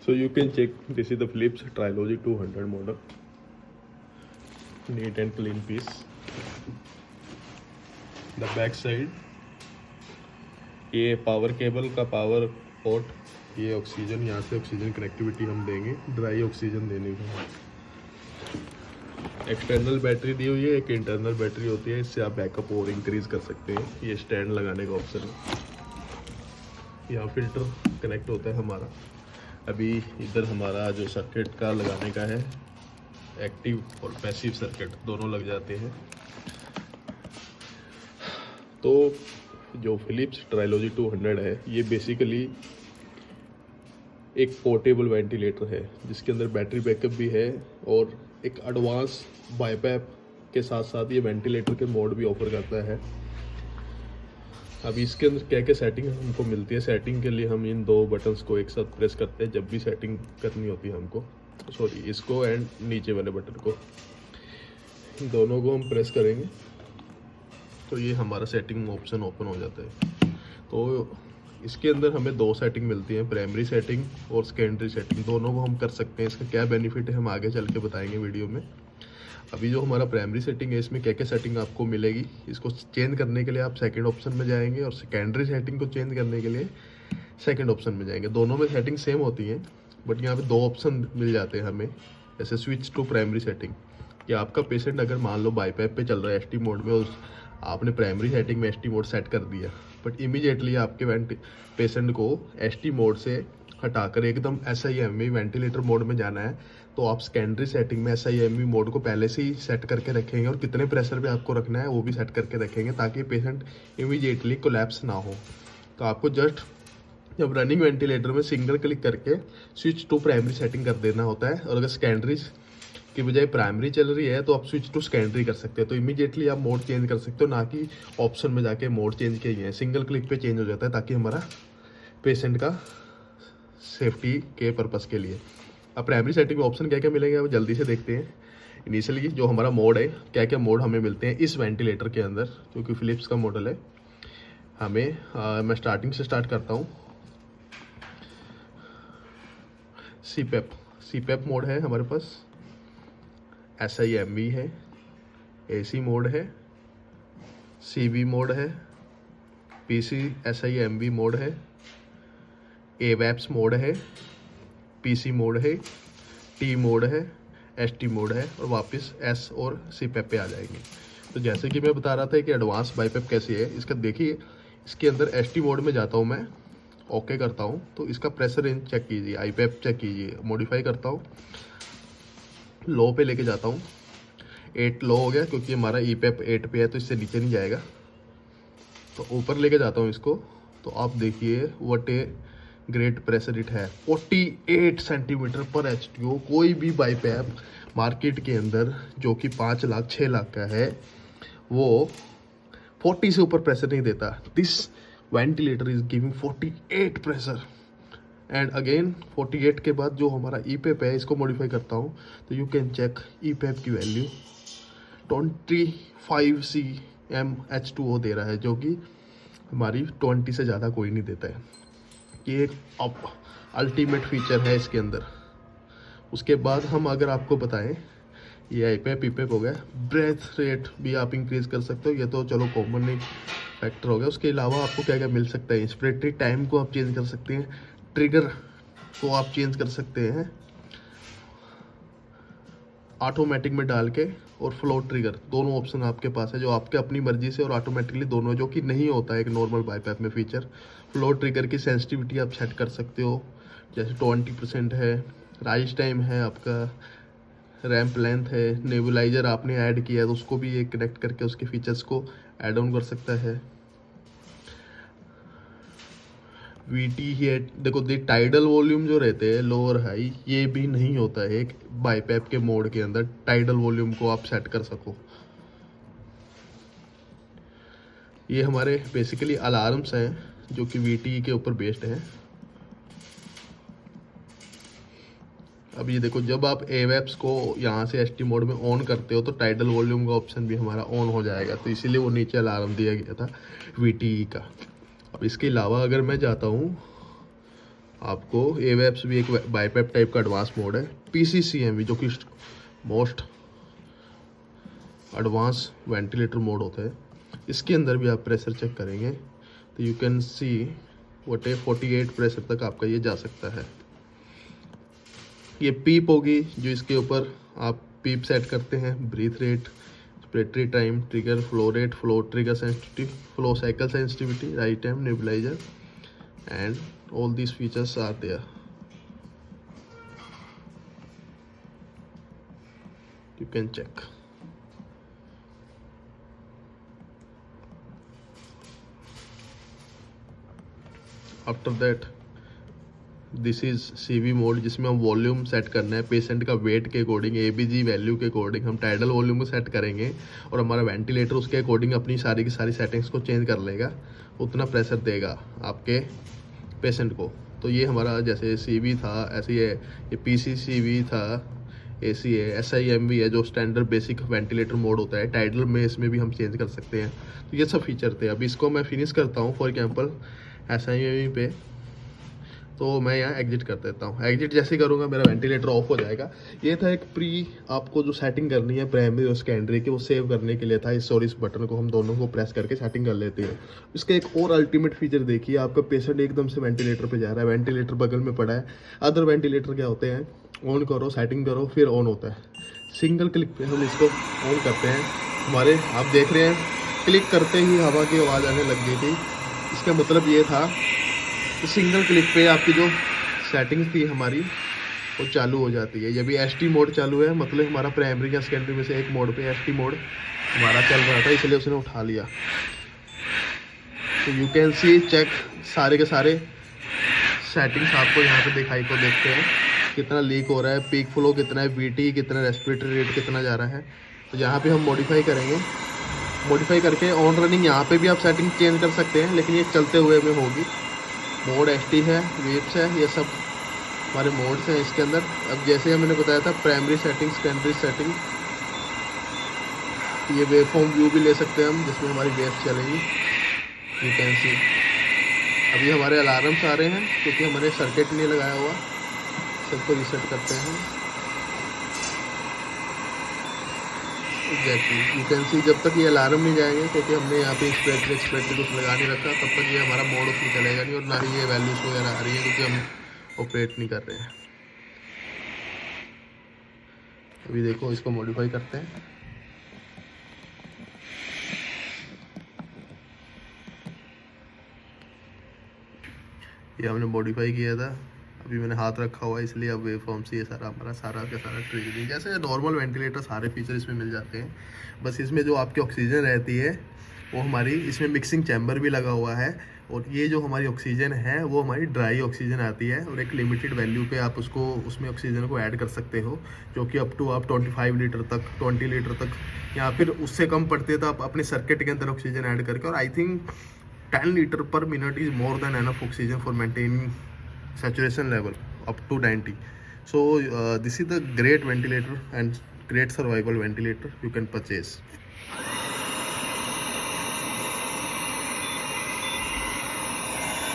So you can check, this is the Philips Trilogy 200 model, neat and clean piece. The back side, ये power cable का power port, ये oxygen, यहाँ से oxygen connectivity हम देंगे, dry oxygen देने को। एक्सटर्नल बैटरी दी हुई है, एक इंटरनल बैटरी होती है, इससे आप बैकअप और इंक्रीज कर सकते हैं। ये स्टैंड लगाने का ऑप्शन है। यहाँ फिल्टर कनेक्ट होता है हमारा। अभी इधर हमारा जो सर्किट का लगाने का है, एक्टिव और पैसिव सर्किट दोनों लग जाते हैं। तो जो फिलिप्स ट्रायोलॉजी 200 है, ये बेसिकली एक पोर्टेबल वेंटिलेटर है जिसके अंदर बैटरी बैकअप भी है और एक एडवांस बाईपैप के साथ साथ ये वेंटिलेटर के मोड भी ऑफर करता है। अब इसके अंदर क्या क्या सेटिंग हमको मिलती है, सेटिंग के लिए हम इन दो बटन्स को एक साथ प्रेस करते हैं जब भी सेटिंग करनी होती है हमको, सॉरी इसको एंड नीचे वाले बटन को, दोनों को हम प्रेस करेंगे तो ये हमारा सेटिंग ऑप्शन ओपन हो जाता है। तो इसके अंदर हमें दो सेटिंग मिलती है, प्राइमरी सेटिंग और सेकेंडरी सेटिंग, दोनों को हम कर सकते हैं। इसका क्या बेनिफिट है हम आगे चल के बताएंगे वीडियो में। अभी जो हमारा प्राइमरी सेटिंग है, इसमें क्या क्या सेटिंग आपको मिलेगी, इसको चेंज करने के लिए आप सेकंड ऑप्शन में जाएंगे और सेकेंडरी सेटिंग को चेंज करने के लिए सेकंड ऑप्शन में जाएंगे। दोनों में सेटिंग सेम होती है बट यहाँ पे दो ऑप्शन मिल जाते हैं हमें, जैसे स्विच टू प्राइमरी सेटिंग, कि आपका पेशेंट अगर मान लो बाईपैप पे चल रहा है एसटी मोड में, उस आपने प्राइमरी सेटिंग में एसटी मोड सेट कर दिया, बट इमीडिएटली आपके पेशेंट को एसटी मोड से हटाकर एकदम SIMV वेंटिलेटर मोड में जाना है, तो आप सेकेंडरी सेटिंग में SIMV मोड को पहले से ही सेट करके रखेंगे और कितने प्रेशर पे आपको रखना है वो भी सेट करके रखेंगे ताकि पेशेंट इमीडिएटली कोलैप्स ना हो। तो आपको जस्ट जब रनिंग वेंटिलेटर में सिंगल क्लिक करके स्विच टू प्राइमरी सेटिंग कर देना होता है, और अगर सेकेंडरी की बजाय प्राइमरी चल रही है तो आप स्विच टू सेकेंडरी कर सकते हो। तो इमीडिएटली आप मोड चेंज कर सकते हो, ना कि ऑप्शन में जाके मोड चेंज किए हैं, सिंगल क्लिक पे चेंज हो जाता है ताकि हमारा पेशेंट का सेफ्टी के पर्पस के लिए। अब प्राइमरी सेटिंग में ऑप्शन क्या क्या मिलेंगे अब जल्दी से देखते हैं। इनिशियली जो हमारा मोड है, क्या क्या मोड हमें मिलते हैं इस वेंटिलेटर के अंदर, क्योंकि फिलिप्स का मॉडल है। मैं स्टार्टिंग से स्टार्ट करता हूँ। सीपैप मोड है हमारे पास, SIMV है, AC मोड है, CV मोड है, PC SIMV मोड है, AVAPS मोड है, PC मोड है, T मोड है, ST मोड है, और वापस S और CPAP पे आ जाएंगे। तो जैसे कि मैं बता रहा था कि एडवांस बाईपैप कैसी है, इसका देखिए, इसके अंदर ST मोड में जाता हूँ मैं, ओके करता हूँ तो इसका प्रेशर रेंज चेक कीजिए, IPAP चेक कीजिए, मॉडिफाई करता हूँ, लो पे लेके जाता हूँ, 8 लो हो गया क्योंकि हमारा EPAP 8 पे है तो इससे नीचे नहीं जाएगा। तो ऊपर लेके जाता हूँ इसको, तो आप देखिए what a great pressure it है, 48 सेंटीमीटर पर HTO। कोई भी बाईपैप मार्केट के अंदर जो कि 5 लाख 6 लाख का है वो 40 से ऊपर प्रेशर नहीं देता। This ventilator is giving 48 pressure and again 48 के बाद जो हमारा EPAP है इसको मॉडिफाई करता हूँ तो यू कैन चेक EPAP की वैल्यू 25 cm H2O दे रहा है, जो कि हमारी 20 से ज़्यादा कोई नहीं देता है। ये एक अल्टीमेट फीचर है इसके अंदर। उसके बाद हम अगर आपको बताएं, ये IPAP हो गया, ब्रेथ रेट भी आप इंक्रीज कर सकते हो, ये तो चलो कॉमन एक फैक्टर हो गया। उसके अलावा आपको क्या क्या मिल सकता है, इंस्पिरेटरी टाइम को आप चेंज कर सकते हैं, ट्रिगर को आप चेंज कर सकते हैं ऑटोमेटिक में डाल के, और फ्लो ट्रिगर, दोनों ऑप्शन आपके पास है जो आपके अपनी मर्जी से और ऑटोमेटिकली दोनों, जो कि नहीं होता है एक नॉर्मल बाईपैप में फीचर। फ्लो ट्रिगर की सेंसिटिविटी आप सेट कर सकते हो, जैसे 20% है, राइज टाइम है आपका, रैंप लेंथ है, नेबुलाइजर आपने ऐड किया है तो उसको भी ये कनेक्ट करके उसके फीचर्स को ऐड ऑन कर सकता है। VT है, देखो टाइडल वॉल्यूम जो रहते हैं लोअर हाई, ये भी नहीं होता है एक बाईपैप के मोड के अंदर टाइडल वॉल्यूम को आप सेट कर सको। ये हमारे बेसिकली अलार्म्स हैं जो कि VT के ऊपर बेस्ड हैं। अब ये देखो, जब आप AVAPS को यहाँ से ST मोड में ऑन करते हो तो टाइडल वॉल्यूम का ऑप्शन भी हमारा ऑन हो जाएगा, तो इसीलिए वो नीचे अलार्म दिया गया था VTE का। अब इसके अलावा अगर मैं जाता हूँ आपको एवेप्स भी एक बाईपैप टाइप का एडवांस मोड है, PCCMV जो कि मोस्ट एडवांस वेंटिलेटर मोड होता है। इसके अंदर भी आप प्रेशर चेक करेंगे तो यू कैन सी व्हाट है 48 प्रेशर तक आपका ये जा सकता है। ये पीप होगी जो इसके ऊपर आप पीप सेट करते हैं, breath rate, respiratory time, trigger, flow rate, flow trigger sensitivity, flow cycle sensitivity, rise time, nebuliser, and all these features are there. You can check. After that, this is CV mode जिसमें हम volume set करना है patient का wait के according, ABG value के according हम tidal volume को set करेंगे और हमारा वेंटिलेटर उसके अकॉर्डिंग अपनी सारी की सारी सेटिंग्स को चेंज कर लेगा, उतना प्रेशर देगा आपके पेशेंट को। तो ये हमारा जैसे CV था ऐसे ये PCCV था, AC है, SIMV है जो स्टैंडर्ड बेसिक वेंटिलेटर मोड होता है। टाइडल में इसमें भी हम चेंज कर सकते हैं। तो ये सब फीचर थे। अभी इसको मैं फिनिश करता हूँ फॉर एग्जांपल SIMV पे, तो मैं यहाँ एग्जिट कर देता हूँ। एग्जिट जैसे करूँगा मेरा वेंटिलेटर ऑफ हो जाएगा। ये था एक प्री आपको जो सेटिंग करनी है प्राइमरी और सेकेंडरी की, वो सेव करने के लिए था। इस और इस बटन को हम दोनों को प्रेस करके सेटिंग कर लेते हैं। इसका एक और अल्टीमेट फीचर देखिए, आपका पेशेंट एकदम से वेंटिलेटर पे जा रहा है, वेंटिलेटर बगल में पड़ा है। अदर वेंटिलेटर क्या होते हैं, ऑन करो, सेटिंग करो, फिर ऑन होता है। सिंगल क्लिक पे हम इसको ऑन करते हैं। हमारे आप देख रहे हैं क्लिक करते ही हवा की आवाज़ आने लग गई थी। इसका मतलब ये था तो सिंगल क्लिक पे आपकी जो सेटिंग थी हमारी वो चालू हो जाती है। ये भी ST मोड चालू है, मतलब हमारा प्राइमरी या सेकेंडरी में से एक मोड पे ST मोड हमारा चल रहा था, इसलिए उसने उठा लिया। तो यू कैन सी चेक सारे के सारे सेटिंग्स आपको यहाँ पे दिखाई को देखते हैं, कितना लीक हो रहा है, पीक फ्लो कितना है, VT कितना, रेस्पिरेटरी रेट कितना जा रहा है। तो यहाँ पे हम मॉडिफाई करेंगे, मॉडिफाई करके ऑन रनिंग यहाँ पे भी आप सेटिंग चेंज कर सकते हैं, लेकिन ये चलते हुए में होगी। मोड ST है, वेव्स है, ये सब हमारे मोड्स हैं इसके अंदर। अब जैसे मैंने बताया था प्राइमरी सेटिंग, सेकेंडरी सेटिंग, ये वेव फॉर्म व्यू भी ले सकते हैं हम जिसमें हमारी वेव्स चलेगी। यू कैन सी अभी हमारे अलार्म्स आ रहे हैं क्योंकि हमारे सर्किट नहीं लगाया हुआ, सबको रीसेट करते हैं। एग्जैक्टली यू कैन सी जब तक ये अलार्म नहीं जाएंगे, क्योंकि हमने यहाँ पे एक्सपेक्टेड कुछ लगा नहीं रखा, तब तक ये हमारा मोड उसमें चलेगा नहीं और ना ही ये वैल्यूज वगैरह आ रही है क्योंकि हम ऑपरेट नहीं कर रहे हैं। अभी देखो इसको मॉडिफाई करते हैं। ये हमने मॉडिफाई किया था, अभी मैंने हाथ रखा हुआ है इसलिए अब वेव फॉर्म से ये सारा हमारा सारा का सारा ट्रिगरिंग, जैसे नॉर्मल वेंटिलेटर सारे फीचर इसमें मिल जाते हैं। बस इसमें जो आपकी ऑक्सीजन रहती है वो हमारी, इसमें मिक्सिंग चैम्बर भी लगा हुआ है और ये जो हमारी ऑक्सीजन है वो हमारी ड्राई ऑक्सीजन आती है और एक लिमिटेड वैल्यू पे आप उसको उसमें ऑक्सीजन को ऐड कर सकते हो, जो कि अप टू आप 25 लीटर तक, 20 लीटर तक, या फिर उससे कम पड़ते तो आप अपने सर्किट के अंदर ऑक्सीजन ऐड करके। और आई थिंक 10 लीटर पर minute is more than enough oxygen for maintaining saturation level up to 90. So this is the great ventilator and great survival ventilator you can purchase.